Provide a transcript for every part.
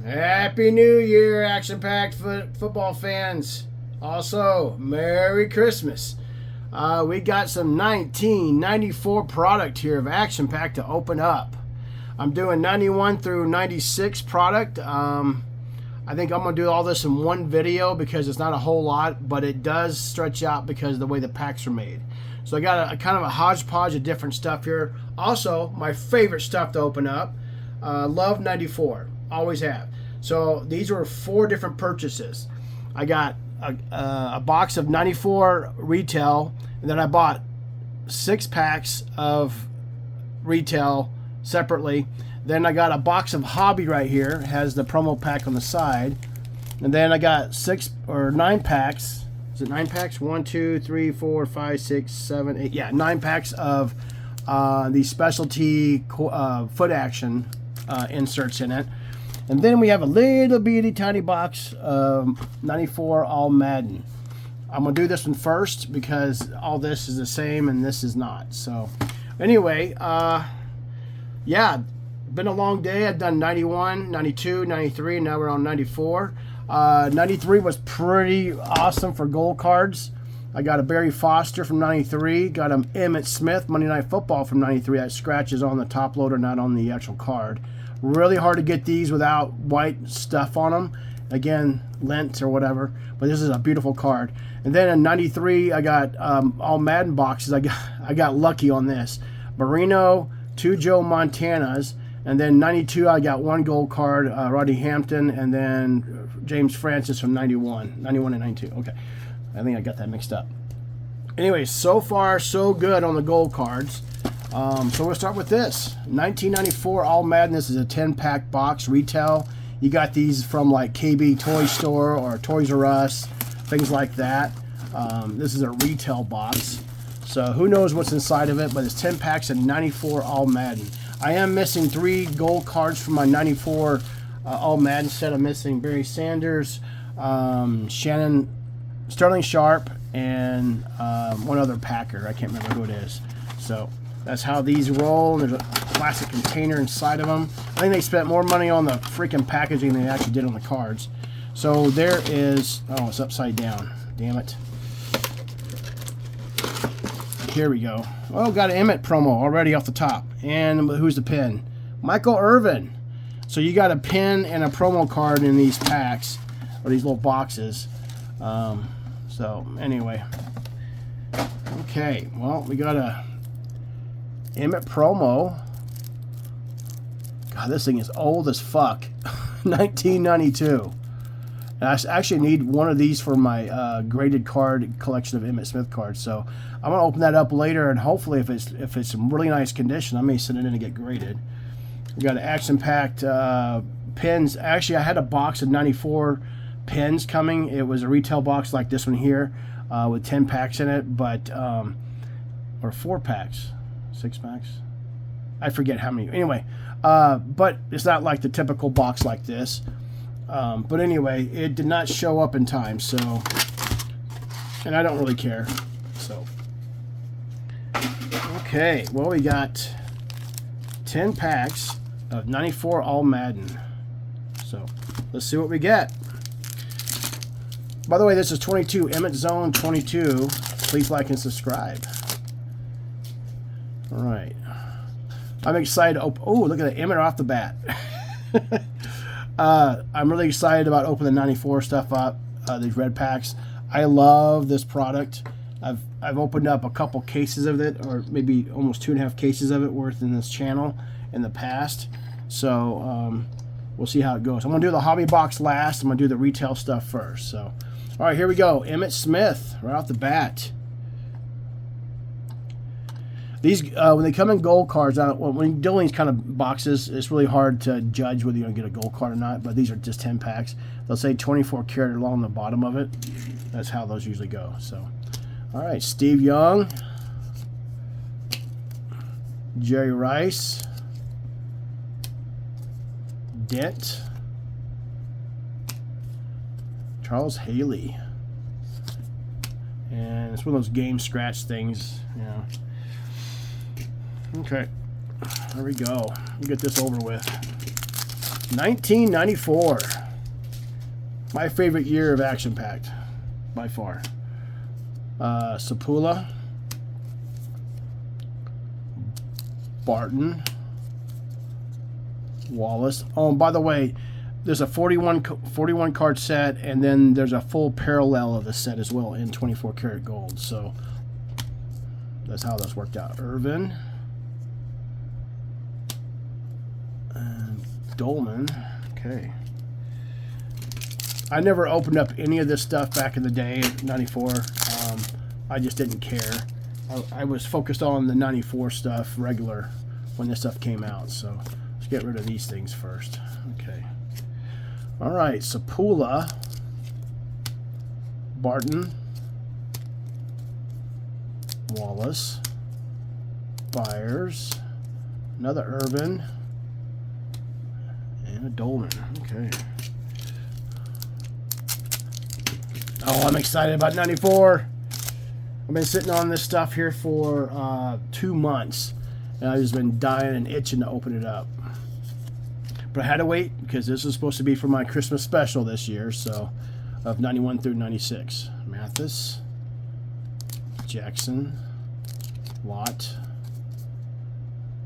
Happy New Year, action-packed football fans. Also, Merry Christmas. We got some 1994 product here of Action Pack to open up. I'm doing 91 through 96 product. I think I'm going to do all this in one video because it's not a whole lot, but it does stretch out because of the way the packs are made. So I got a kind of a hodgepodge of different stuff here. Also, my favorite stuff to open up. Love 94. Always have. So these were 4 different purchases. I got a box of 94 retail, and then I bought 6 packs of retail separately. Then I got a box of hobby right here. It has the promo pack on the side. And then I got 6 or 9 packs. Is it 9 packs? 1, 2, 3, 4, 5, 6, 7, 8. Yeah, 9 packs of the specialty foot action inserts in it. And then we have a little bitty tiny box of 94 All Madden. I'm going to do this one first because all this is the same and this is not. So anyway, yeah, been a long day. I've done 91, 92, 93, and now we're on 94. 93 was pretty awesome for gold cards. I got a Barry Foster from 93. Got an Emmitt Smith Monday Night Football from 93. That scratches on the top loader, not on the actual card. Really hard to get these without white stuff on them. Again, lint or whatever. But this is a beautiful card. And then in 93, I got all Madden boxes. I got lucky on this. Marino, 2 Joe Montanas. And then 92, I got 1 gold card, Rodney Hampton, and then James Francis from 91. 91 and 92. Okay. I think I got that mixed up. Anyway, so far, so good on the gold cards. So we'll start with this. 1994 All Madden. This is a 10-pack box retail. You got these from like KB Toy Store or Toys R Us, things like that. This is a retail box. So who knows what's inside of it, but it's 10 packs of 94 All Madden. I am missing 3 gold cards from my 94 All Madden set. I'm missing Barry Sanders, Sterling Sharp, and one other Packer. I can't remember who it is. So that's how these roll. There's a plastic container inside of them. I think they spent more money on the freaking packaging than they actually did on the cards. So there is... Oh, it's upside down. Damn it. Here we go. Oh, got an Emmitt promo already off the top. And who's the pin? Michael Irvin. So you got a pin and a promo card in these packs, or these little boxes. So anyway. Okay, well, we got a Emmitt promo. God, this thing is old as fuck. 1992. And I actually need one of these for my graded card collection of Emmitt Smith cards. So I'm gonna open that up later, and hopefully, if it's in really nice condition, I may send it in and get graded. We got an action-packed pins. Actually, I had a box of 94 pins coming. It was a retail box like this one here, with 10 packs in it, but or 4 packs, 6 packs. I forget how many. Anyway, but it's not like the typical box like this. But anyway, it did not show up in time, so, and I don't really care. So, okay, well, we got 10 packs of 94 All Madden. So let's see what we get. By the way, this is 22 Emmitt Zone 22. Please like and subscribe. All right, I'm excited to open. Oh, look at the Emmitt off the bat. I'm really excited about opening the 94 stuff up, these red packs. I love this product. I've opened up a couple cases of it, or maybe almost 2.5 cases of it worth in this channel in the past. So we'll see how it goes. I'm going to do the hobby box last. I'm going to do the retail stuff first. So, all right, here we go. Emmitt Smith right off the bat. These, when they come in gold cards, when you're doing these kind of boxes, it's really hard to judge whether you're going to get a gold card or not, but these are just 10 packs. They'll say 24 karat along the bottom of it. That's how those usually go. So, all right, Steve Young, Jerry Rice, Dent, Charles Haley, and it's one of those game scratch things, you know. Okay, there we go. We'll get this over with. 1994. My favorite year of Action Packed, by far. Sapula, Barton, Wallace. Oh, and by the way, there's a 41 card set, and then there's a full parallel of the set as well in 24 karat gold. So that's how this worked out. Irvin and Dolman. Okay. I never opened up any of this stuff back in the day, 94. I just didn't care. I was focused on the 94 stuff regular when this stuff came out. So let's get rid of these things first. Okay. All right, Sapula, Barton, Wallace, Byers, another Irvin, and a Dolman. Okay. Oh, I'm excited about 94. I've been sitting on this stuff here for 2 months, and I've just been dying and itching to open it up. But I had to wait because this is supposed to be for my Christmas special this year, so of 91 through 96. Mathis, Jackson, Lott,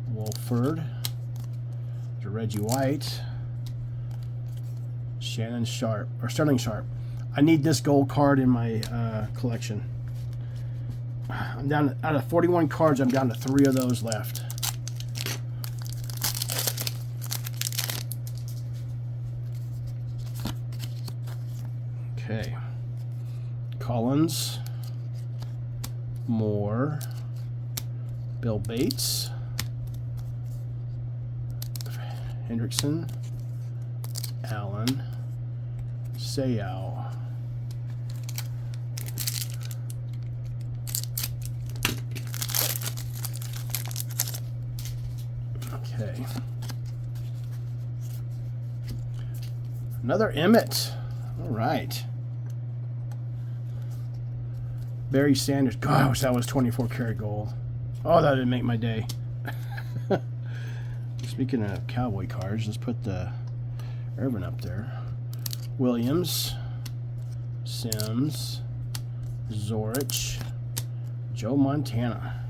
Wolford, Reggie White, Sterling Sharp. I need this gold card in my collection. I'm down out of 41 cards. I'm down to 3 of those left. Okay. Collins, Moore, Bill Bates, Hendrickson, Allen, Sayao. Okay. Another Emmett. All right. Barry Sanders. God, I wish that was 24 karat gold. Oh, that would make my day. Speaking of cowboy cards, let's put the Irvin up there. Williams, Sims, Zorich, Joe Montana.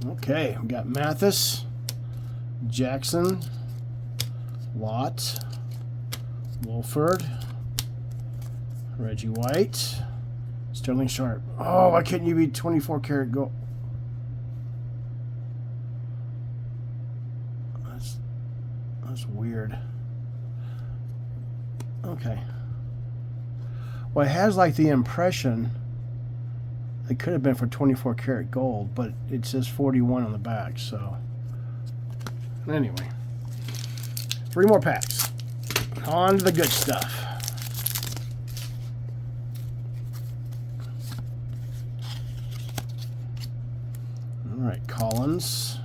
Okay, we got Mathis, Jackson, Lott, Wolford, Reggie White, Sterling Sharp. Oh, why couldn't you be 24 karat gold? That's weird. Okay. Well, it has like the impression it could have been for 24 karat gold, but it says 41 on the back, so anyway. 3 more packs. On to the good stuff. All right, Collins,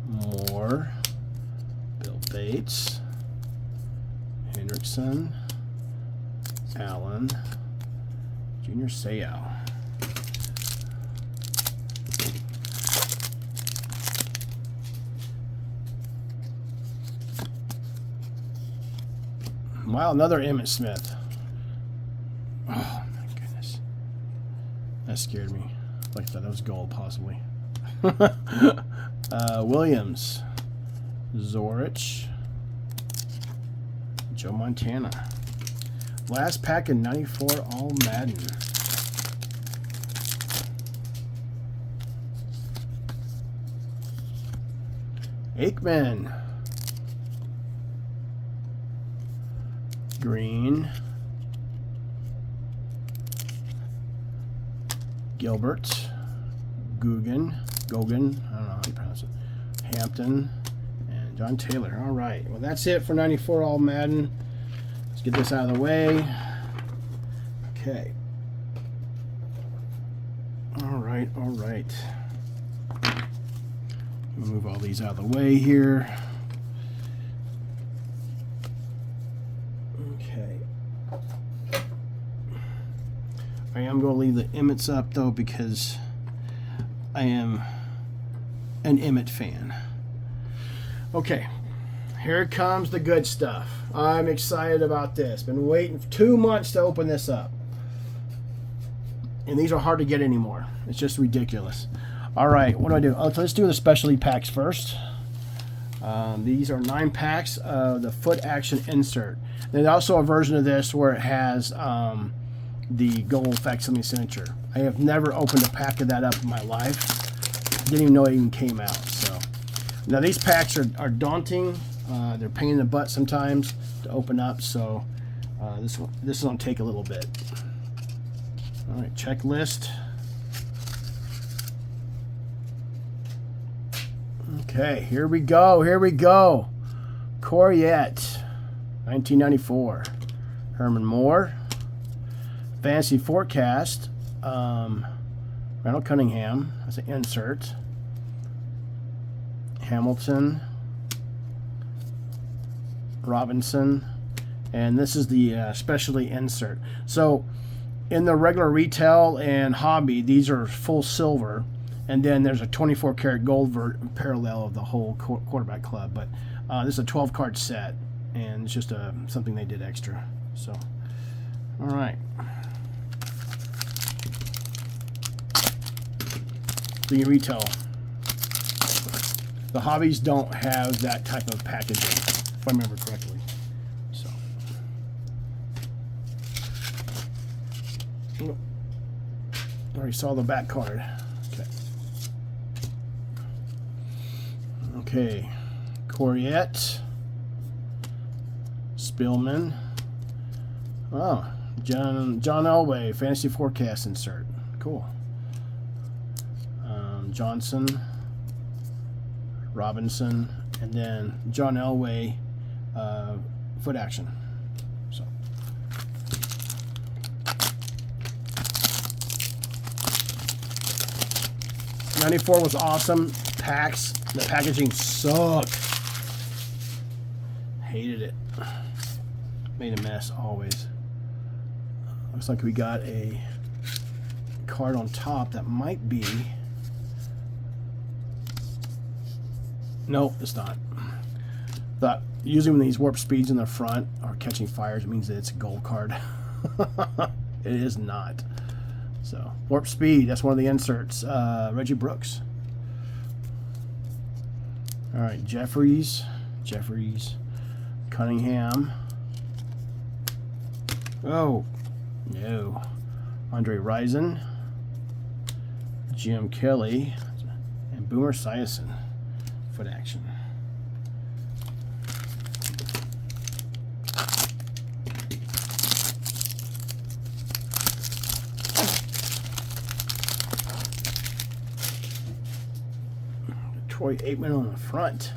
Moore, Bill Bates, Hendrickson, Allen, Junior Seau. Wow, another Emmitt Smith. Oh my goodness. That scared me. Like I thought that was gold, possibly. Williams, Zorich, Joe Montana. Last pack in 94 All Madden. Aikman. Green. Gilbert. Gogan, I don't know how you pronounce it. Hampton and John Taylor. All right. Well, that's it for 94 All Madden. Let's get this out of the way. Okay. All right. Move all these out of the way here. Okay. I am going to leave the Emmets up though because I am an Emmet fan. Okay, here comes the good stuff. I'm excited about this. Been waiting 2 months to open this up. And these are hard to get anymore. It's just ridiculous. All right, what do I do? Let's do the specialty packs first. These are 9 packs of the Foot Action insert. There's also a version of this where it has the gold facsimile signature. I have never opened a pack of that up in my life. Didn't even know it even came out. So now these packs are daunting. They're a pain in the butt sometimes to open up. So this is going to take a little bit. All right, checklist. Okay, here we go. Here we go. Coryett, 1994. Herman Moore. Fantasy Forecast. Randall Cunningham. That's an insert. Hamilton. Robinson. And this is the specialty insert. So in the regular retail and hobby, these are full silver. And then there's a 24 karat gold parallel of the whole quarterback club. But this is a 12 card set. And it's just something they did extra. So, all right. The retail. The hobbies don't have that type of packaging, if I remember correctly. So, already saw the back card. Okay. Okay. Coryett. Spillman. Oh, John Elway, Fantasy Forecast insert. Cool. Johnson, Robinson, and then John Elway, Foot Action. So, '94 was awesome. Packs, the packaging sucked. Hated it. Made a mess always. Looks like we got a card on top that might be. Nope, it's not. But usually when these warp speeds in the front are catching fires, it means that it's a gold card. It is not. So warp speed, that's one of the inserts. Reggie Brooks. All right, Jeffries, Cunningham. Oh, no. Andre Rison, Jim Kelly, and Boomer Esiason. Foot Action. Troy Aikman on the front.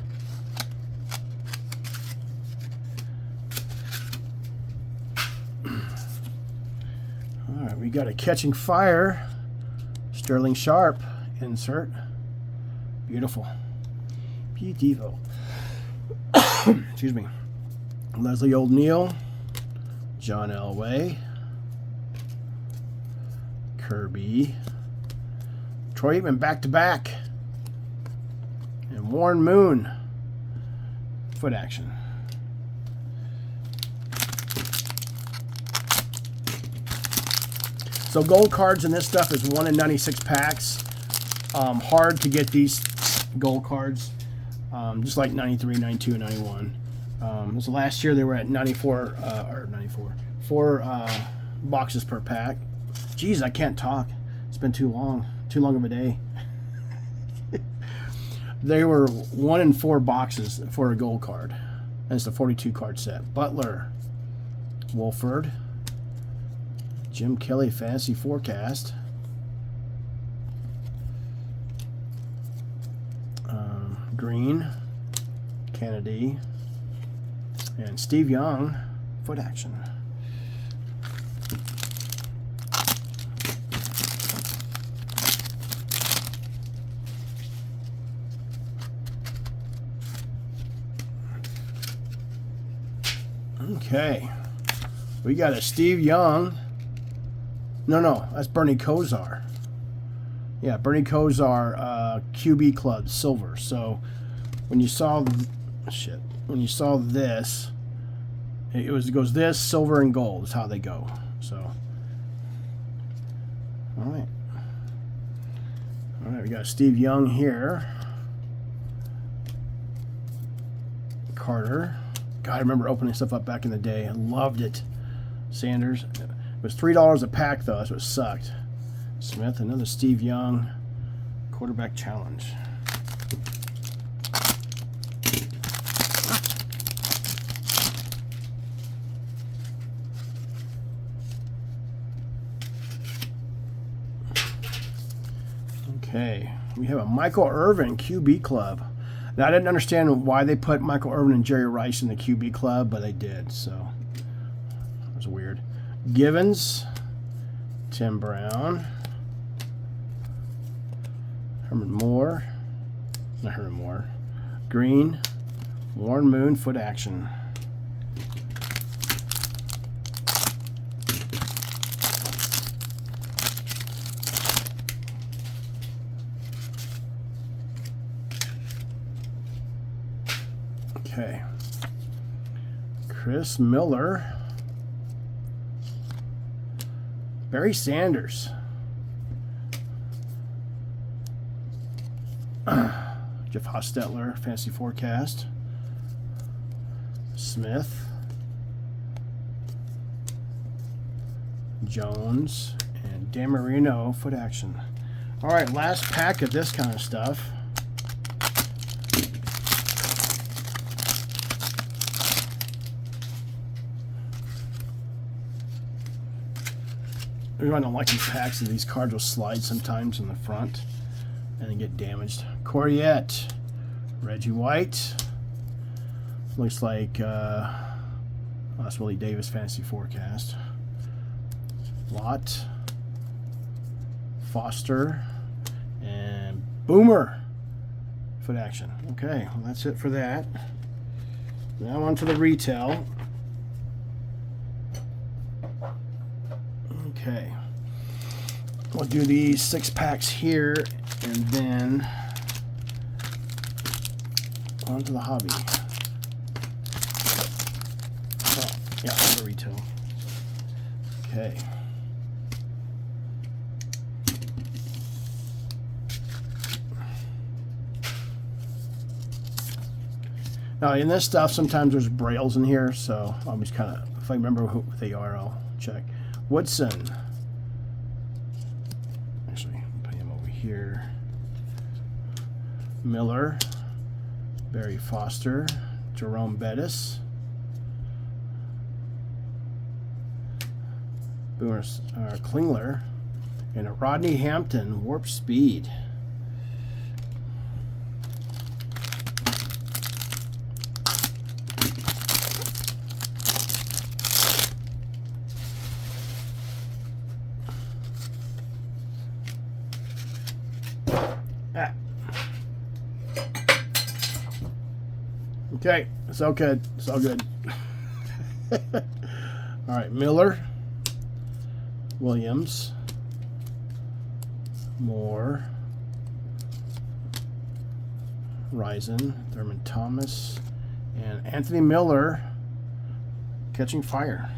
All right, we got a Catching Fire Sterling Sharp insert. Beautiful. Beautiful. Excuse me. Leslie O'Neal, John Elway, Kirby, Troy Aikman back to back, and Warren Moon. Foot Action. So gold cards in this stuff is 1 in 96 packs. Hard to get these gold cards. Just like 93, 92, and 91. It was last year they were at 94, 4 boxes per pack. Geez, I can't talk. It's been too long of a day. They were 1 in 4 boxes for a gold card. And it's a 42 card set. Butler, Wolford, Jim Kelly Fantasy Forecast. Green, Kennedy, and Steve Young, Foot Action. Okay. We got a Steve Young. No, that's Bernie Kosar. Yeah, Bernie Kosar, QB Club Silver. So when you saw this, it goes this, silver, and gold is how they go. So, all right, we got Steve Young here. Carter. God, I remember opening stuff up back in the day. I loved it. Sanders. It was $3 a pack, though. That's what sucked. Smith, another Steve Young quarterback challenge. Okay, we have a Michael Irvin QB Club. Now, I didn't understand why they put Michael Irvin and Jerry Rice in the QB Club, but they did, so it was weird. Givens, Tim Brown, Green, Warren Moon, foot action. Okay. Chris Miller. Barry Sanders. Jeff Hostetler, Fantasy Forecast. Smith. Jones. And Dan Marino, foot action. All right, last pack of this kind of stuff. I don't like these packs, and these cards will slide sometimes in the front and then get damaged. Coriette, Reggie White. Looks like that's Willie Davis Fantasy Forecast. Lott, Foster, and Boomer. Foot action. Okay, well, that's it for that. Now on to the retail. Okay, we'll do these 6 packs here, and then on to the hobby. Oh, yeah, on the retail. Okay. Now, in this stuff, sometimes there's brails in here, so I'll just kind of, if I remember who they are, I'll check. Woodson. Actually, I'll put him over here. Miller. Barry Foster. Jerome Bettis. Boomer Klingler. And a Rodney Hampton Warp Speed. Okay, it's all good. It's all good. All right, Miller, Williams, Moore, Risen, Thurman Thomas, and Anthony Miller catching fire.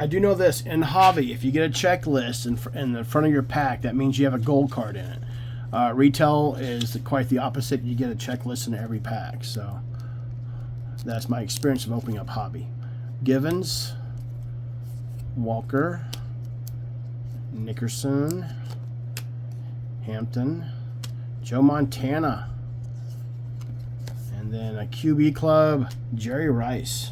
I do know this, in hobby, if you get a checklist in the front of your pack, that means you have a gold card in it. Retail is quite the opposite. You get a checklist in every pack. So that's my experience of opening up hobby. Givens, Walker, Nickerson, Hampton, Joe Montana, and then a QB Club, Jerry Rice.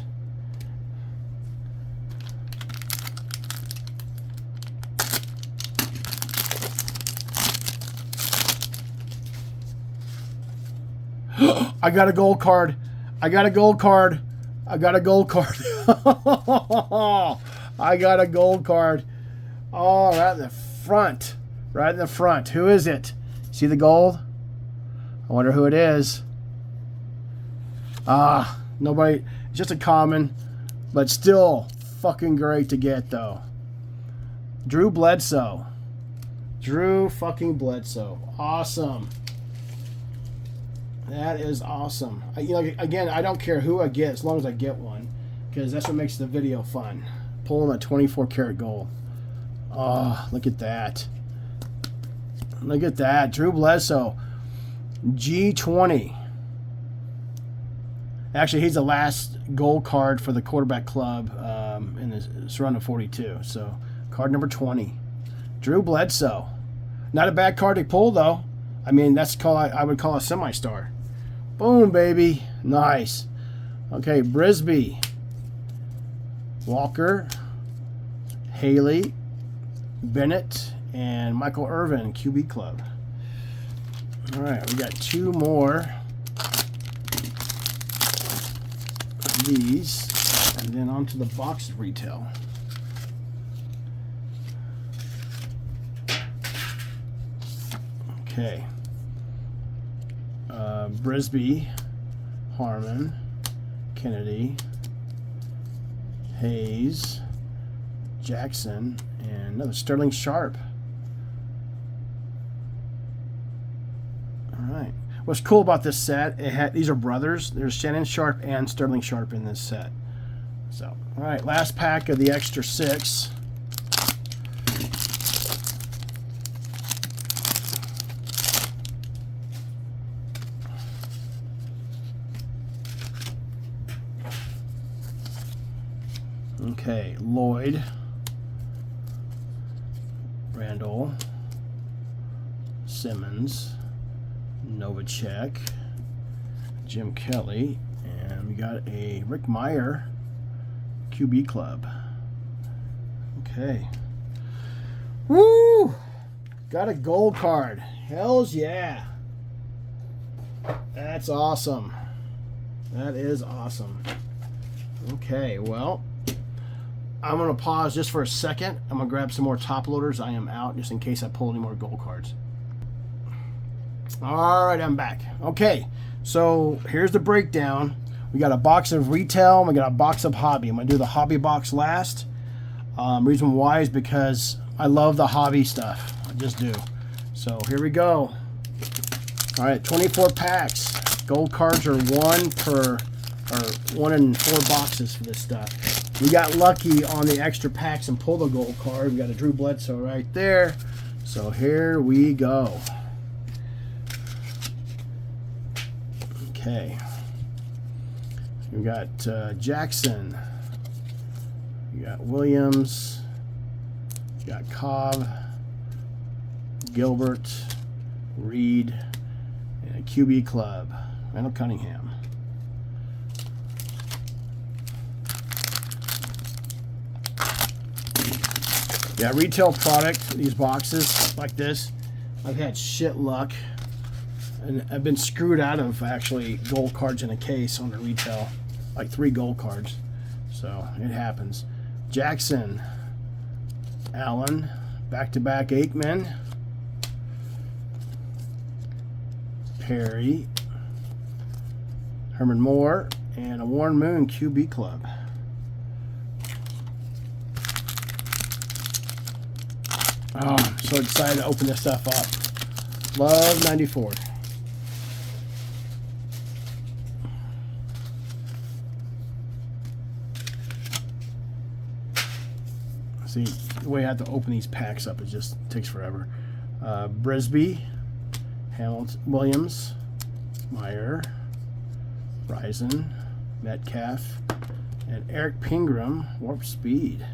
I got a gold card. I got a gold card. I got a gold card. I got a gold card. Oh, right in the front. Right in the front. Who is it? See the gold? I wonder who it is. Nobody. It's just a common, but still fucking great to get, though. Drew Bledsoe. Drew fucking Bledsoe. Awesome. That is awesome. You know, again, I don't care who I get as long as I get one, because that's what makes the video fun. Pulling a 24 karat gold. Oh, look at that. Look at that. Drew Bledsoe. G20. Actually, he's the last gold card for the quarterback club in the surrounding 42. So, card number 20. Drew Bledsoe. Not a bad card to pull, though. I mean, that's I would call a semi-star. Boom, baby. Nice. Okay, Brisby. Walker. Haley. Bennett. And Michael Irvin, QB Club. All right, we got two more of these. And then on to the box retail. Okay. Brisby, Harmon, Kennedy, Hayes, Jackson, and another Sterling Sharp. All right. What's cool about this set? These are brothers. There's Shannon Sharp and Sterling Sharp in this set. So, all right, last pack of the extra 6. Okay, Lloyd, Randall, Simmons, Novacek, Jim Kelly, and we got a Rick Meyer QB Club. Okay. Woo! Got a gold card. Hells yeah. That's awesome. That is awesome. Okay, well, I'm going to pause just for a second. I'm going to grab some more top loaders. I am out just in case I pull any more gold cards. All right, I'm back. Okay, so here's the breakdown. We got a box of retail, and we got a box of hobby. I'm going to do the hobby box last. Reason why is because I love the hobby stuff. I just do. So here we go. All right, 24 packs. Gold cards are 1 in 4 boxes for this stuff. We got lucky on the extra packs and pulled a gold card. We got a Drew Bledsoe right there. So here we go. Okay. We got Jackson. We got Williams. We got Cobb. Gilbert. Reed. And a QB Club. Randall Cunningham. Yeah, retail product, these boxes like this, I've had shit luck. And I've been screwed out of actually gold cards in a case on the retail. Like 3 gold cards. So it happens. Jackson. Allen. Back-to-back Aikman. Perry. Herman Moore. And a Warren Moon QB Club. Oh, I'm so excited to open this stuff up. Love 94. See, the way I have to open these packs up, it just takes forever. Brisby, Hamilton, Williams, Meyer, Risen, Metcalf, and Eric Pingram, Warp Speed.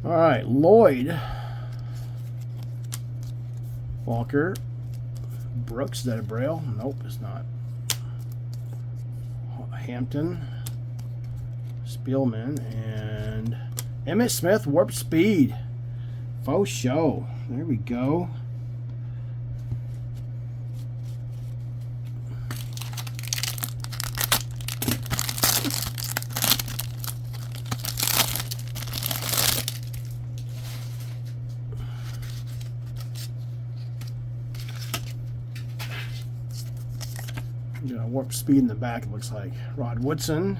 All right, Lloyd, Walker, Brooks, is that a Braille? Nope, it's not. Hampton, Spielman, and Emmitt Smith Warp Speed. Faux show. There we go. Got Warp Speed in the back, it looks like. Rod Woodson.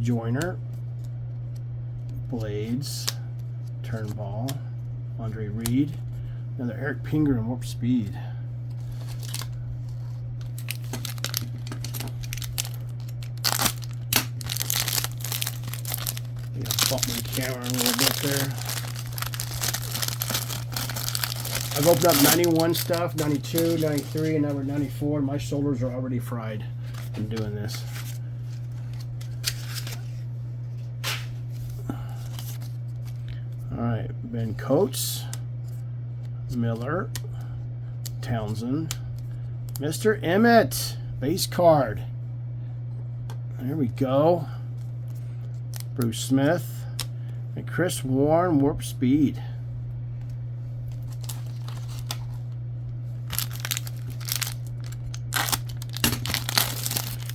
Joyner. Blades. Turnbull. Andre Reed. Another Eric Pinger and Warp Speed. Bump my camera a little bit there. I've opened up 91 stuff, 92, 93, and now we're 94. My shoulders are already fried from doing this. Alright, Ben Coates, Miller, Townsend, Mr. Emmitt, base card. There we go. Bruce Smith, and Chris Warren, Warp Speed.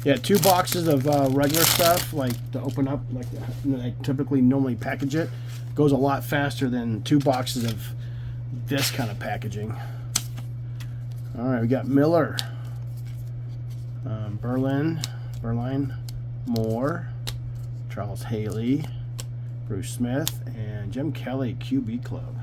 Yeah, 2 boxes of regular stuff, like to open up, like I typically normally package it. Goes a lot faster than 2 boxes of this kind of packaging. All right, we got Miller, Berline, Moore, Charles Haley, Bruce Smith, and Jim Kelly, QB Club.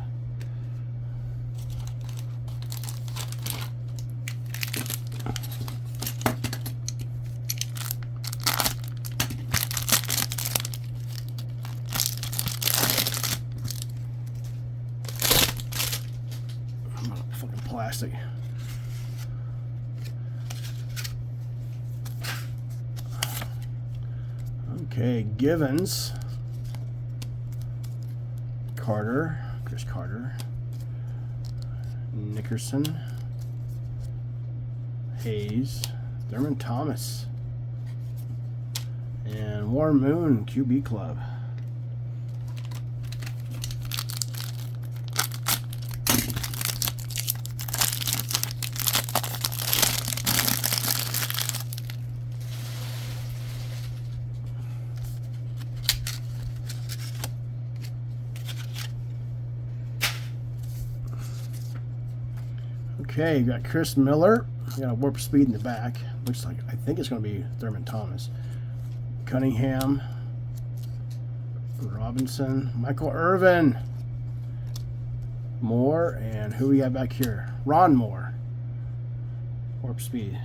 Fucking plastic. Okay, Givens, Carter, Chris Carter, Nickerson, Hayes, Thurman Thomas, and Warren Moon, QB Club. Okay, you got Chris Miller. You got a Warp Speed in the back. Looks like, I think it's going to be Thurman Thomas. Cunningham. Robinson. Michael Irvin. Moore. And who we got back here? Ron Moore. Warp Speed.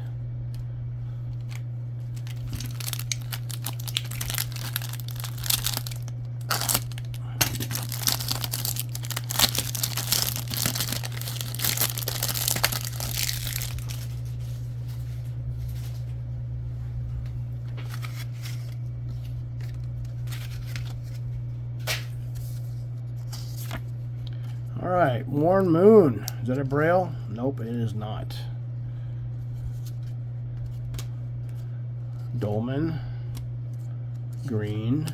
All right, Warren Moon. Is that a Braille? Nope, it is not. Dolman. Green.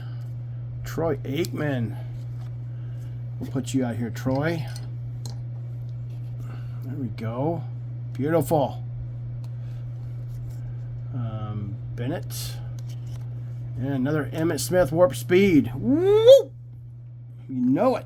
Troy Aikman. We'll put you out here, Troy. There we go. Beautiful. Bennett. And another Emmitt Smith Warp Speed. Woo! You know it.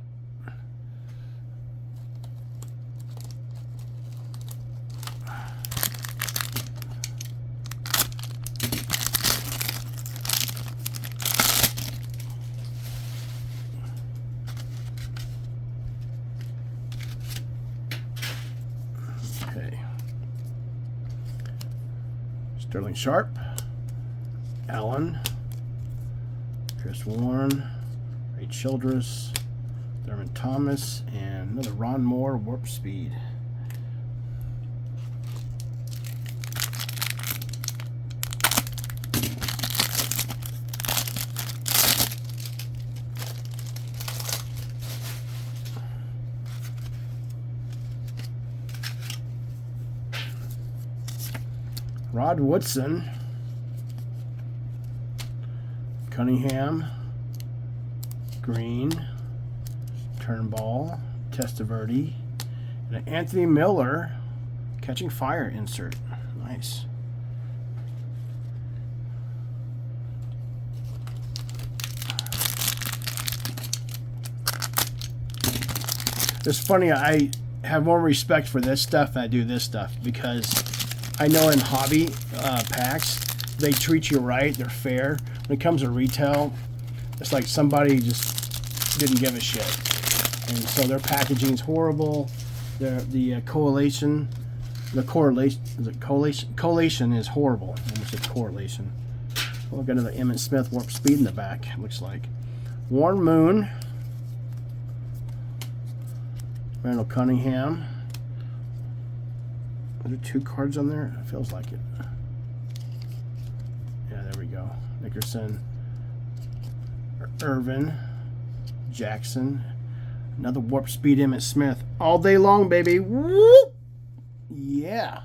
Okay. Sterling Sharp, Allen, Chris Warren, Ray Childress, Thurman Thomas, and another Ron Moore Warp Speed. Rod Woodson, Cunningham, Green, Turnbull, Testaverde, and an Anthony Miller Catching Fire insert. Nice. It's funny, I have more respect for this stuff than I do this stuff, because I know in hobby packs, they treat you right, they're fair. When it comes to retail, it's like somebody just didn't give a shit. And so their packaging's horrible. The correlation is horrible. I almost said correlation. We'll get another Emmitt Smith Warp Speed in the back, it looks like. Warren Moon. Randall Cunningham. Are there 2 cards on there? It feels like it. Yeah, there we go. Nickerson. Irvin. Jackson. Another Warp Speed Emmitt Smith. All day long, baby. Whoop! Yeah.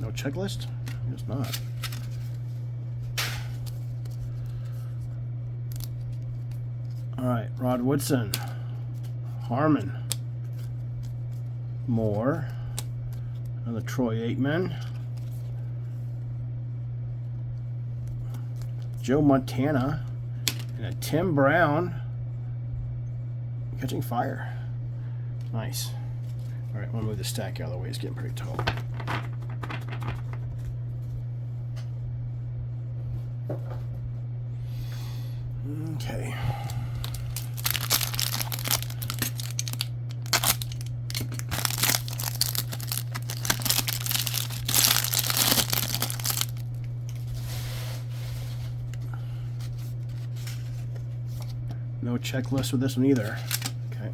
No checklist? It's not. All right, Rod Woodson, Harmon, Moore, another Troy Aikman, Joe Montana, and a Tim Brown Catching Fire. Nice. All right, I'm gonna move the stack out of the way. It's getting pretty tall. Okay. No checklist with this one either. Okay.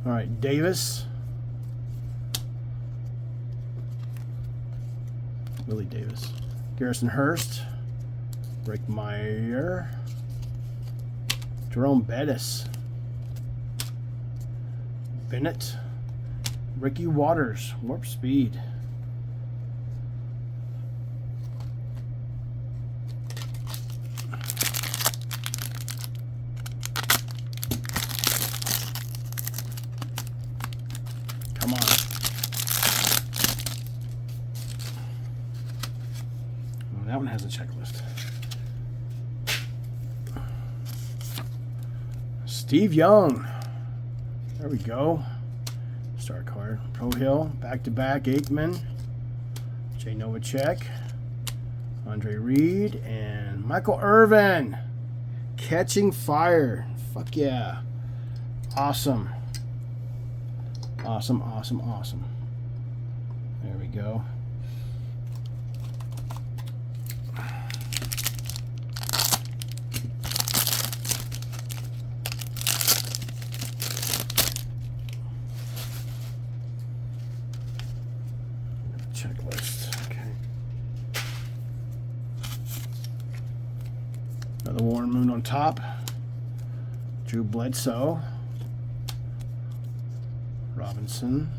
All right, Davis. Willie Davis. Garrison Hurst. Rick Meyer. Jerome Bettis. Bennett. Ricky Waters. Warp Speed. Come on. Well, that one has a checklist. Steve Young. There we go. Star card. Pro Hill. Back-to-back. Aikman. Jay Novacek. Andre Reed. And Michael Irvin. Catching Fire. Fuck yeah. Awesome. Awesome, awesome, awesome. There we go. Checklist. Okay. Another Warren Moon on top. Drew Bledsoe. Robinson.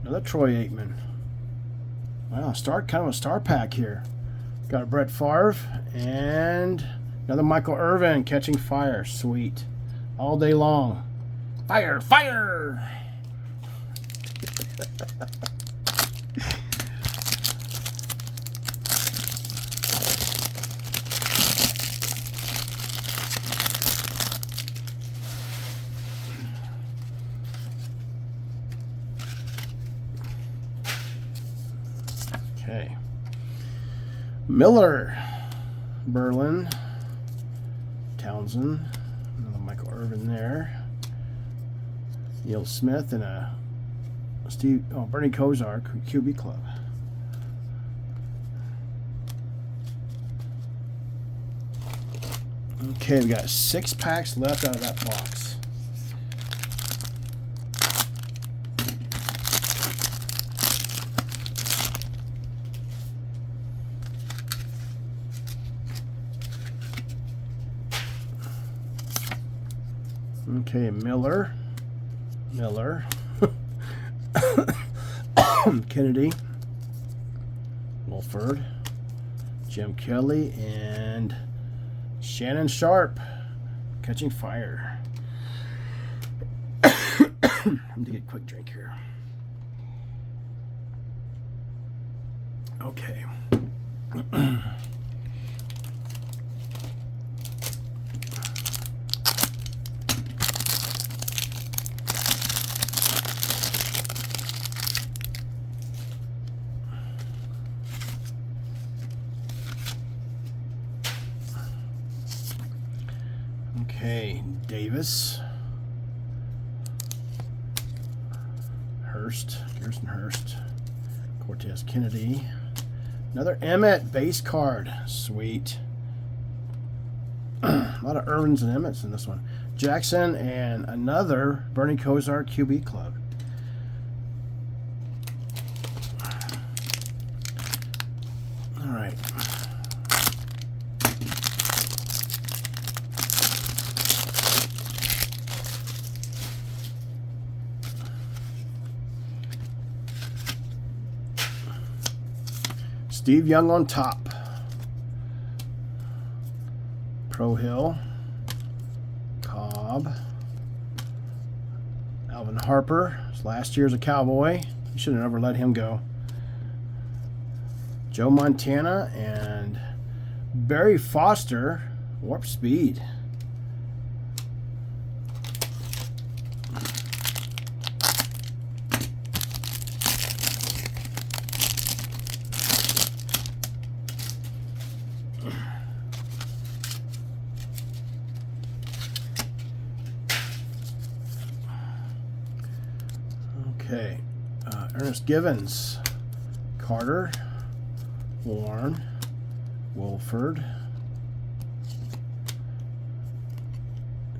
Another Troy Aikman. Wow, kind of a star pack here. Got a Brett Favre and another Michael Irvin Catching Fire. Sweet. All day long. Fire, fire! Okay. Miller, Berlin, Townsend, another Michael Irvin there. Neil Smith and a Bernie Kosar, QB Club. Okay, we got 6 packs left out of that box. Okay, Miller, Kennedy, Wolford, Jim Kelly, and Shannon Sharp, Catching Fire. I'm going to get a quick drink here. Okay. Okay, Davis, Hurst, Garrison Hurst, Cortez Kennedy, another Emmett base card, sweet. A lot of Irvins and Emmets in this one. Jackson and another Bernie Kosar QB Club. All right. Steve Young on top. Prohill. Cobb. Alvin Harper. Last year's a Cowboy. You should have never let him go. Joe Montana and Barry Foster. Warp Speed. Okay, Ernest Givens, Carter, Warren, Wolford,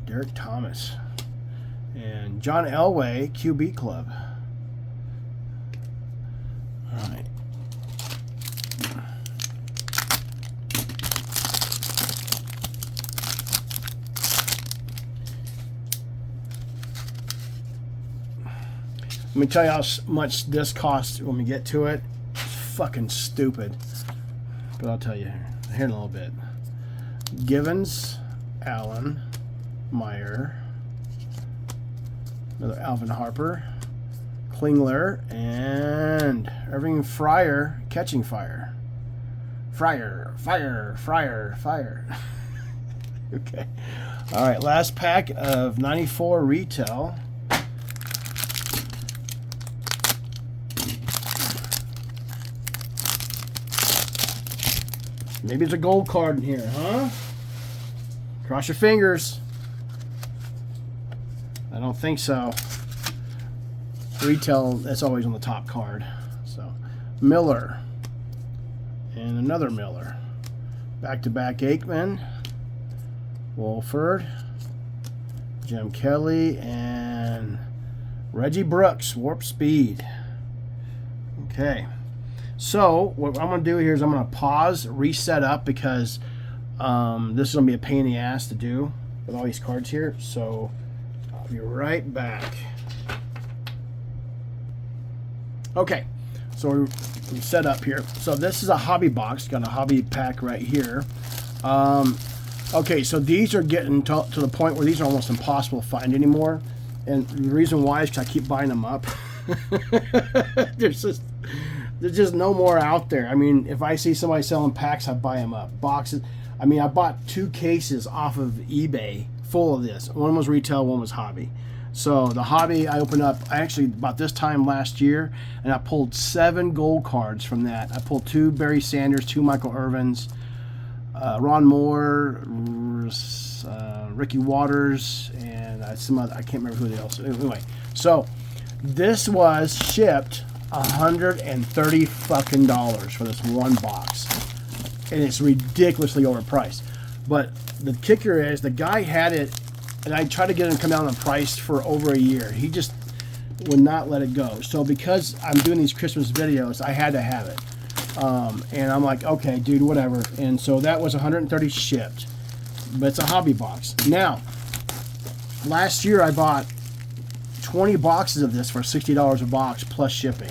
Derek Thomas, and John Elway, QB Club. All right. Let me tell you how much this costs when we get to it. It's fucking stupid. But I'll tell you here in a little bit. Givens, Allen, Meyer, another Alvin Harper, Klingler, and Irving Fryer, Catching Fire. Fryer. Okay. All right, last pack of 94 retail. Maybe it's a gold card in here, huh? Cross your fingers. I don't think so. Retail, that's always on the top card. So, Miller. And another Miller. Back-to-back Aikman. Wolford. Jim Kelly. And Reggie Brooks, Warp Speed. Okay. So what I'm going to do here is I'm going to pause, reset up, because this is going to be a pain in the ass to do with all these cards here. So I'll be right back. Okay, so we're set up here. So this is a hobby box. Got a hobby pack right here. Okay, so these are getting to the point where these are almost impossible to find anymore. And the reason why is because I keep buying them up. There's just no more out there. I mean, if I see somebody selling packs, I buy them up. Boxes. I mean, I bought 2 cases off of eBay full of this. One was retail, one was hobby. So the hobby I opened up, I actually about this time last year, and I pulled 7 gold cards from that. I pulled 2 Barry Sanders, 2 Michael Irvins, Ron Moore, Ricky Waters, and some other, I can't remember who else. Anyway, so this was shipped $130 fucking for this one box, and it's ridiculously overpriced. But the kicker is the guy had it, and I tried to get him to come down on the price for over a year. He just would not let it go. So because I'm doing these Christmas videos, I had to have it, and I'm like, okay, dude, whatever. And so that was $130 shipped, but it's a hobby box. Now Last year I bought 20 boxes of this for $60 a box plus shipping.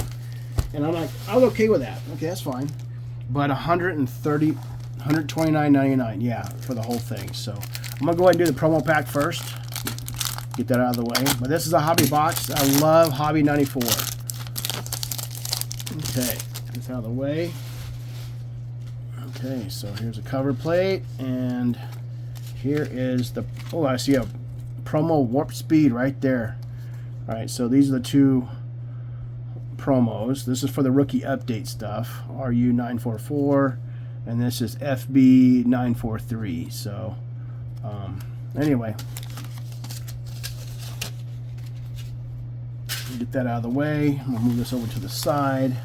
And I'm like, I was okay with that. Okay, that's fine. But $129.99, yeah, for the whole thing. So I'm going to go ahead and do the promo pack first. Get that out of the way. But this is a hobby box. I love Hobby 94. Okay, get this out of the way. Okay, so here's a cover plate. And here is the... Oh, I see a promo Warp Speed right there. All right, so these are the two promos. This is for the rookie update stuff, RU944, and this is FB943. So anyway, get that out of the way. I'm gonna move this over to the side.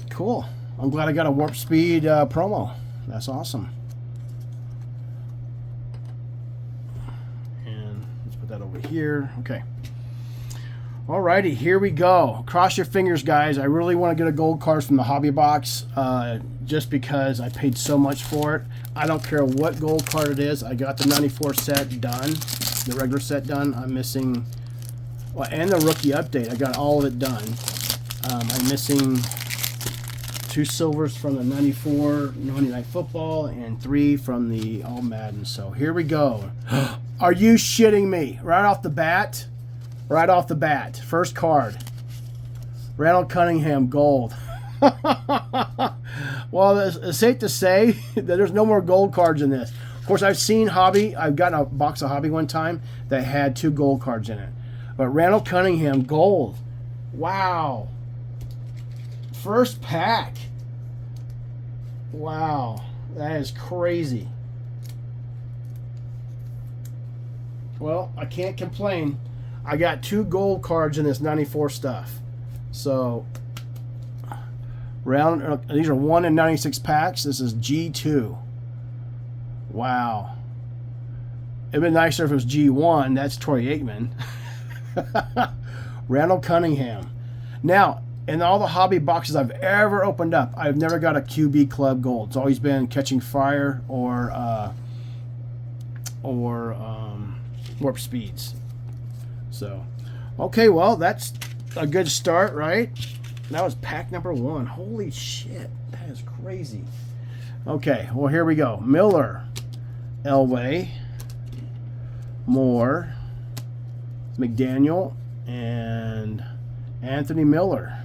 Cool. I'm glad I got a Warp Speed promo. That's awesome. And let's put that over here. Okay. Alrighty, here we go. Cross your fingers, guys. I really want to get a gold card from the hobby box, just because I paid so much for it. I don't care what gold card it is. I got the 94 set done, the regular set done. I'm missing, well, and the rookie update. I got all of it done. I'm missing 2 silvers from the 94 Monday Night Football and 3 from the All Madden. So here we go. Are you shitting me? Right off the bat? Right off the bat, first card, Randall Cunningham, gold. Well, it's safe to say that there's no more gold cards in this. Of course, I've seen Hobby. I've gotten a box of Hobby one time that had 2 gold cards in it. But Randall Cunningham, gold. Wow. First pack. Wow. That is crazy. Well, I can't complain. I got 2 gold cards in this 94 stuff. So, these are 1 in 96 packs. This is G2. Wow. It'd been nicer if it was G1. That's Troy Aikman. Randall Cunningham. Now, in all the hobby boxes I've ever opened up, I've never got a QB Club gold. It's always been Catching Fire or Warp Speeds. So, okay, well, that's a good start, right? That was pack number 1. Holy shit, that is crazy. Okay, well, here we go. Miller, Elway, Moore, McDaniel, and Anthony Miller.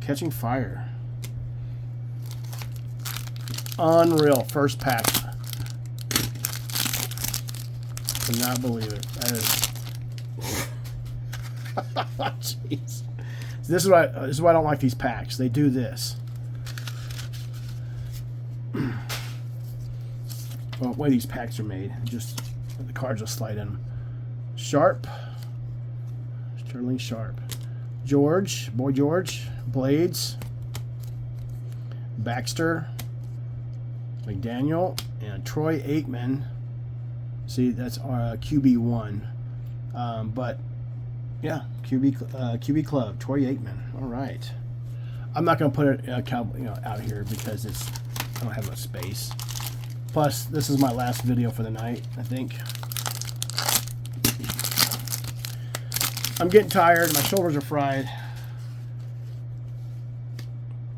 Catching Fire. Unreal, first pack. Cannot believe it. That is... Jeez. This is why I don't like these packs. They do this. Well, the way these packs are made, just the cards will slide in. Sharp, Sterling Sharp, George, Boy George, Blades, Baxter, McDaniel, and Troy Aikman. See, that's QB1, but. Yeah, QB Club, Troy Aikman. All right. I'm not going to put it out here because I don't have enough space. Plus, this is my last video for the night, I think. I'm getting tired. My shoulders are fried.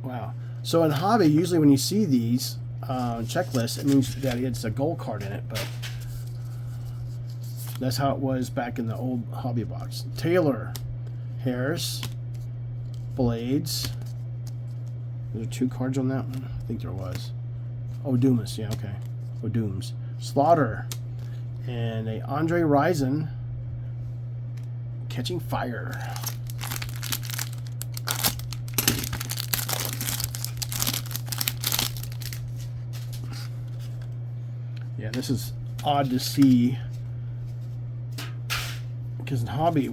Wow. So in Hobby, usually when you see these checklists, it means that it's a gold card in it, but that's how it was back in the old Hobby box. Taylor, Harris, Blades. There 2 cards on that one? I think there was. Odumas, yeah, okay. Odooms. Slaughter. And a Andre Rison. Catching Fire. Yeah, this is odd to see. Because in Hobby,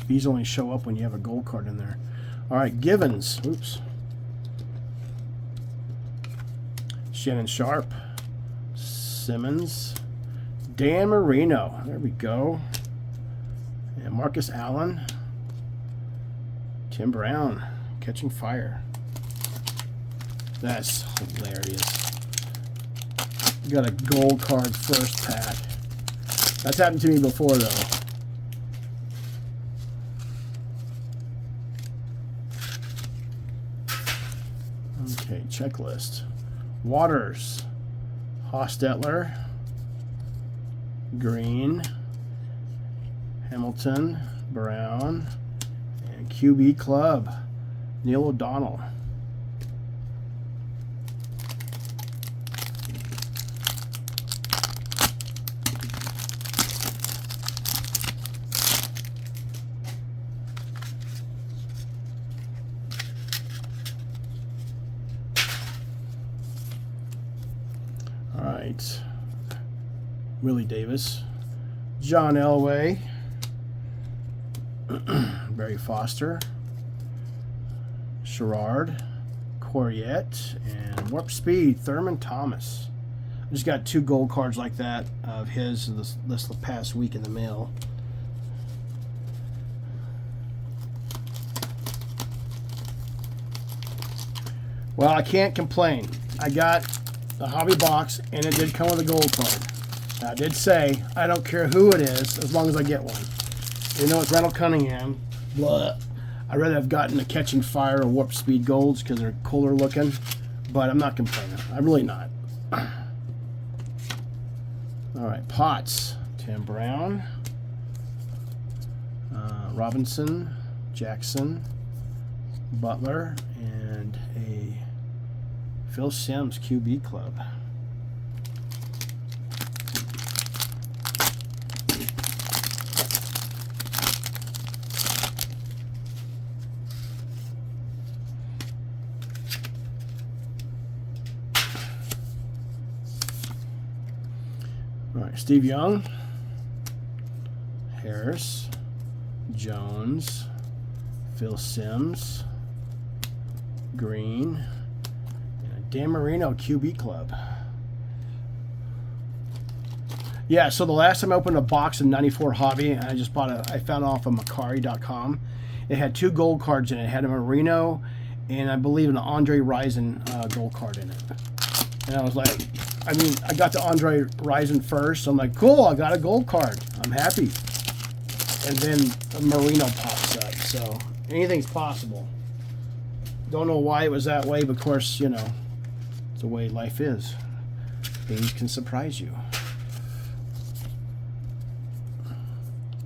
these only show up when you have a gold card in there. All right, Givens. Oops. Shannon Sharp. Simmons. Dan Marino. There we go. And Marcus Allen. Tim Brown. Catching Fire. That's hilarious. You got a gold card first pack. That's happened to me before, though. Okay, checklist. Waters, Hostetler, Green, Hamilton, Brown, and QB Club, Neil O'Donnell. All right, Willie Davis, John Elway, Barry Foster, Sherrard, Coriette, and Warp Speed, Thurman Thomas. I just got 2 gold cards like that of his this past week in the mail. Well, I can't complain. I got the hobby box, and it did come with a gold card. Now, I did say, I don't care who it is, as long as I get one. You know, it's Randall Cunningham. Blah. I'd rather have gotten a Catching Fire or Warp Speed Golds because they're cooler looking, but I'm not complaining. I'm really not. All right, Potts, Tim Brown, Robinson, Jackson, Butler, and a Phil Simms QB Club. All right, Steve Young, Harris, Jones, Phil Simms, Green, and a Dan Marino QB Club. Yeah, so the last time I opened a box of 94 Hobby, and I just bought I found it off of Macari.com. It had 2 gold cards in it. It had a Marino and I believe an Andre Rison gold card in it. And I was like, I mean, I got the Andre Rison first. So I'm like, cool, I got a gold card. I'm happy. And then a Marino pops up. So anything's possible. Don't know why it was that way, but of course, you know, it's the way life is. Things can surprise you.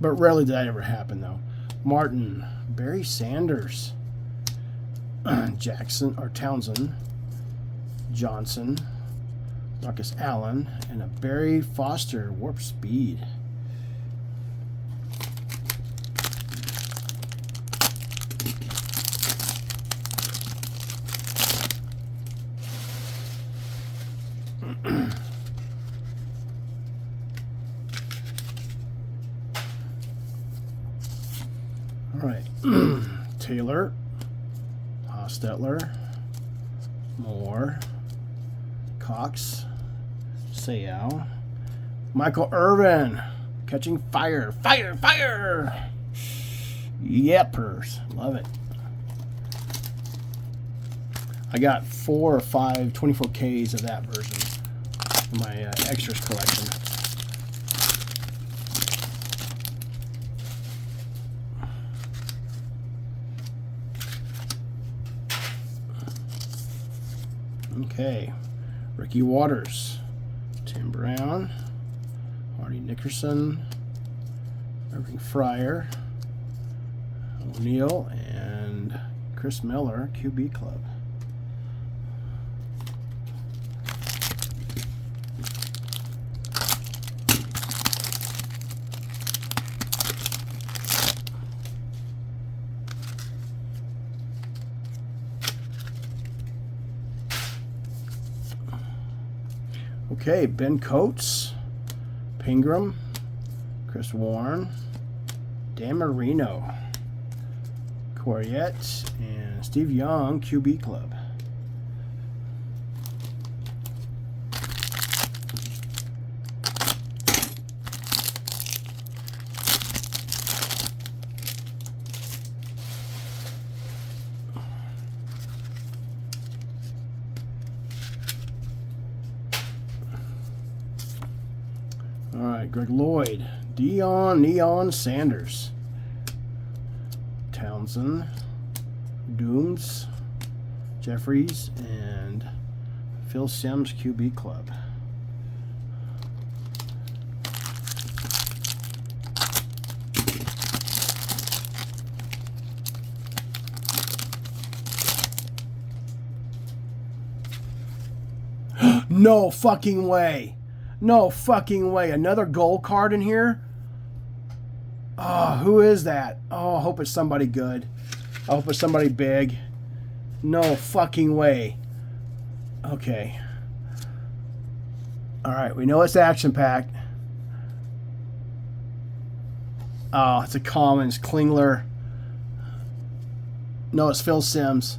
But rarely did that ever happen, though. Martin, Barry Sanders, Jackson or Townsend, Johnson, Marcus Allen, and a Barry Foster Warp Speed. All right, Taylor, Hostetler, Moore, Cox, Sayal, Michael Irvin, Catching Fire, fire, fire! Yepers, love it. I got 4 or 5 24Ks of that version in my extras collection. Okay, Ricky Waters, Tim Brown, Marty Nickerson, Irving Fryer, O'Neill, and Chris Miller, QB Club. Okay, Ben Coates, Pingram, Chris Warren, Dan Marino, Coriette, and Steve Young, QB Club. All right, Greg Lloyd, Deion Neon Sanders, Townsend, Dooms, Jeffries, and Phil Simms QB Club. No fucking way. No fucking way. Another gold card in here? Oh, who is that? Oh, I hope it's somebody good. I hope it's somebody big. No fucking way. Okay. Alright, we know it's action-packed. Oh, it's a Commons. Klingler. No, it's Phil Simms.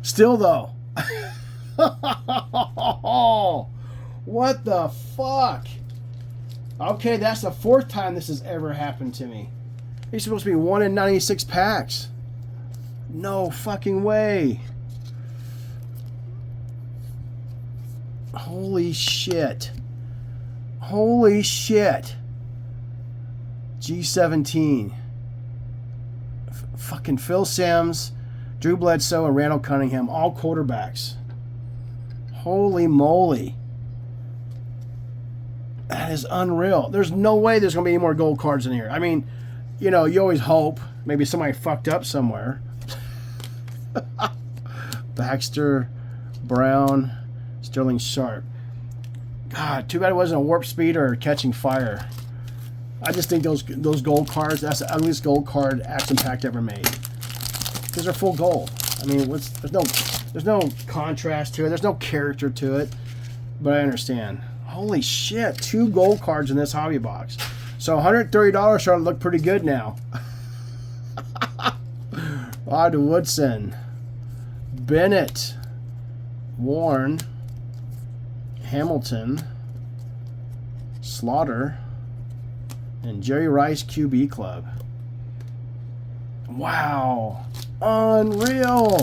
Still, though. What the fuck? Okay, that's the 4th time this has ever happened to me. He's supposed to be 1 in 96 packs. No fucking way. Holy shit. Holy shit. G17. Fucking Phil Simms, Drew Bledsoe, and Randall Cunningham, all quarterbacks. Holy moly. That is unreal. There's no way there's going to be any more gold cards in here. I mean, you know, you always hope. Maybe somebody fucked up somewhere. Baxter, Brown, Sterling Sharp. God, too bad it wasn't a warp speed or catching fire. I just think those gold cards, that's the ugliest gold card Action Pack ever made. Because they're full gold. I mean, there's no contrast to it. There's no character to it. But I understand. Holy shit, 2 gold cards in this hobby box. So $130 starting to look pretty good now. Rod Woodson, Bennett, Warren, Hamilton, Slaughter, and Jerry Rice QB Club. Wow. Unreal.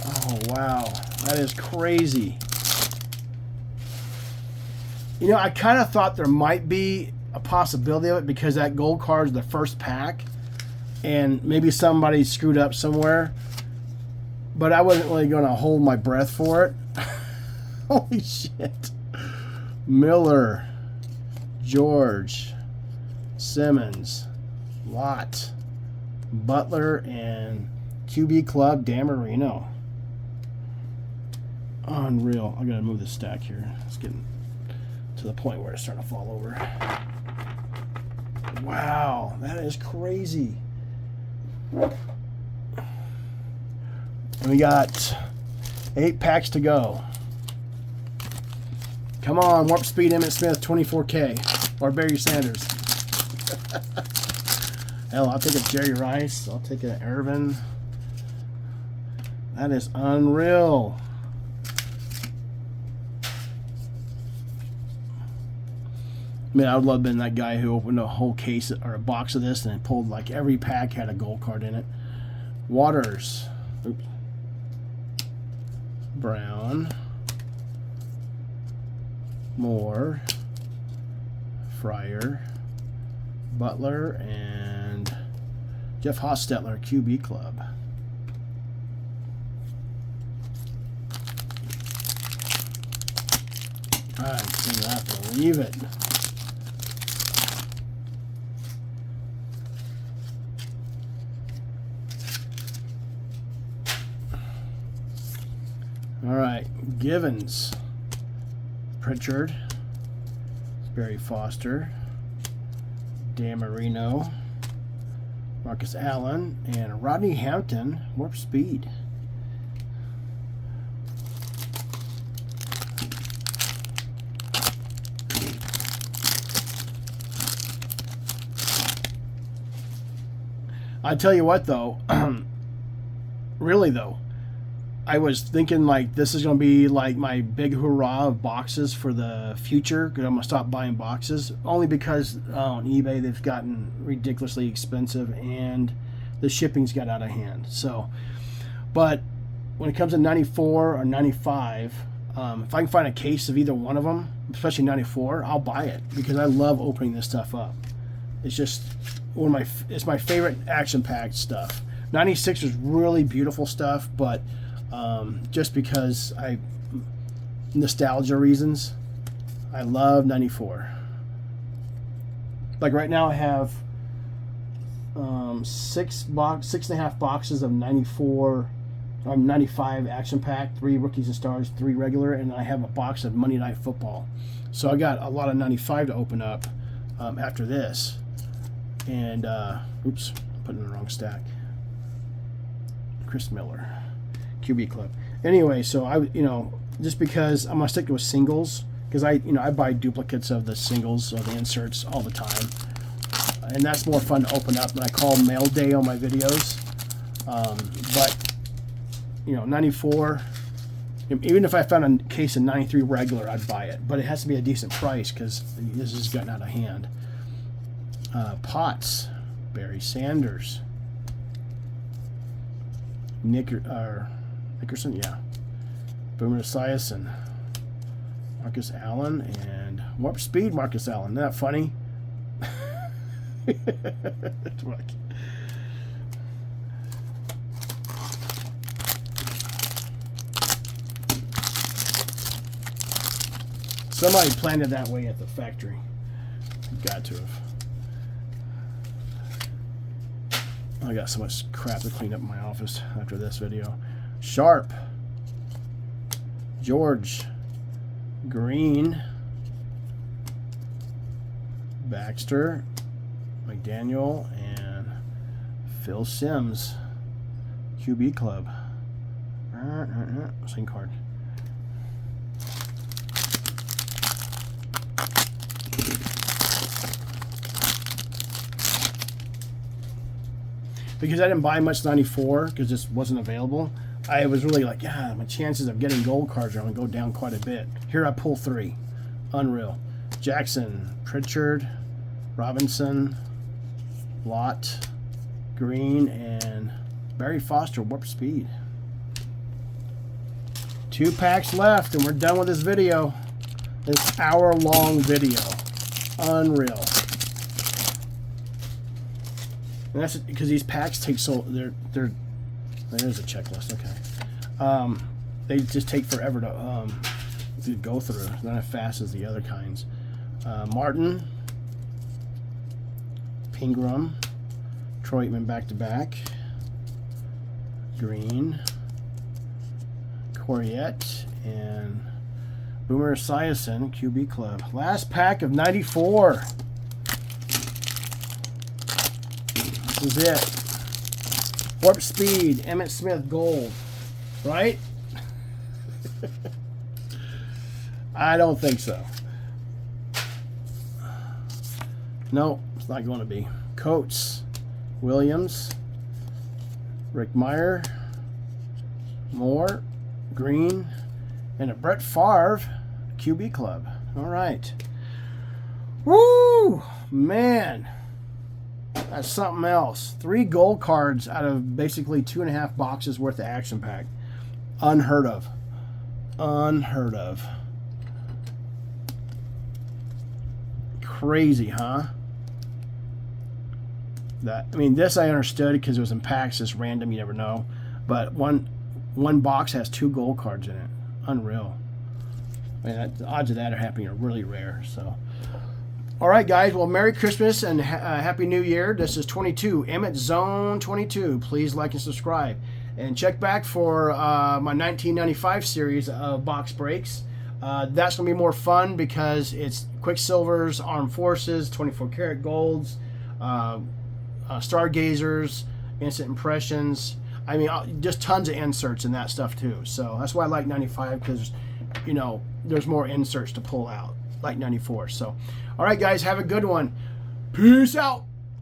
Oh, wow. That is crazy. You know, I kind of thought there might be a possibility of it because that gold card is the first pack and maybe somebody screwed up somewhere. But I wasn't really going to hold my breath for it. Holy shit. Miller, George, Simmons, Lott, Butler, and QB Club Dan Marino. Unreal. I gotta move this stack here. It's getting to the point where it's starting to fall over. Wow, that is crazy. And we got 8 packs to go. Come on, Warp Speed Emmitt Smith 24K or Barry Sanders. Hell, I'll take a Jerry Rice. I'll take an Irvin. That is unreal. I mean, I would love to have been that guy who opened a whole case or a box of this and pulled like every pack had a gold card in it. Waters. Oops. Brown. Moore. Fryer. Butler. And Jeff Hostetler, QB Club. I cannot believe it. All right, Givens, Pritchard, Barry Foster, Dan Marino, Marcus Allen, and Rodney Hampton, Warp Speed. I tell you what, though, really though, I was thinking like this is going to be like my big hurrah of boxes for the future because I'm going to stop buying boxes only because on eBay they've gotten ridiculously expensive and the shipping's got out of hand. So, but when it comes to 94 or 95, If I can find a case of either one of them, especially 94, I'll buy it because I love opening this stuff up. It's just it's my favorite action-packed stuff. 96 was really beautiful stuff, but just because nostalgia reasons, I love 94. Like right now I have 6.5 boxes of 94 95 action pack, 3 rookies and stars, 3 regular, and I have a box of Monday Night Football. So I got a lot of 95 to open up after this. And oops, putting in the wrong stack. Chris Miller, QB Club. Anyway, so I just because I'm gonna stick to a singles, because I buy duplicates of the singles or the inserts all the time, and that's more fun to open up. And I call mail day on my videos. But 94. Even if I found a case of 93 regular, I'd buy it. But it has to be a decent price because this has gotten out of hand. Potts, Barry Sanders, Nickerson, yeah. Boomer Esiason, Marcus Allen, and Warp Speed Marcus Allen. Isn't that funny? Somebody planned it that way at the factory. Got to have. I got so much crap to clean up in my office after this video. Sharp, George, Green, Baxter, McDaniel, and Phil Simms, QB Club. Same card. Because I didn't buy much 94 because this wasn't available, I was really like, yeah, my chances of getting gold cards are going to go down quite a bit. Here I pull 3. Unreal. Jackson, Pritchard, Robinson, Lott, Green, and Barry Foster, Warp Speed. 2 packs left, and we're done with this video. This hour-long video. Unreal. And that's because these packs take so there's a checklist. Okay, they just take forever to go through. Not as fast as the other kinds. Martin, Pingram, Troy Aikman back to back, Green, Coriette, and Boomer Esiason, QB Club. Last pack of 94. This is it. Warp Speed, Emmitt Smith Gold. Right? I don't think so. No, it's not going to be. Coates, Williams, Rick Meyer, Moore, Green, and a Brett Favre QB Club. All right. Woo! Man. That's something else. 3 gold cards out of basically 2.5 boxes worth of action pack. Unheard of. Unheard of. Crazy, huh? This I understood because it was in packs, just random, you never know. But one box has 2 gold cards in it. Unreal. The odds of that are happening are really rare. So, all right, guys. Well, Merry Christmas and Happy New Year. This is 22 Emmett Zone 22. Please like and subscribe, and check back for my 1995 series of box breaks. That's gonna be more fun because it's Quicksilvers, Armed Forces, 24 karat golds, Stargazers, Instant Impressions. Just tons of inserts in that stuff too. So that's why I like 95, because there's more inserts to pull out, like 94. So, all right, guys, have a good one. Peace out.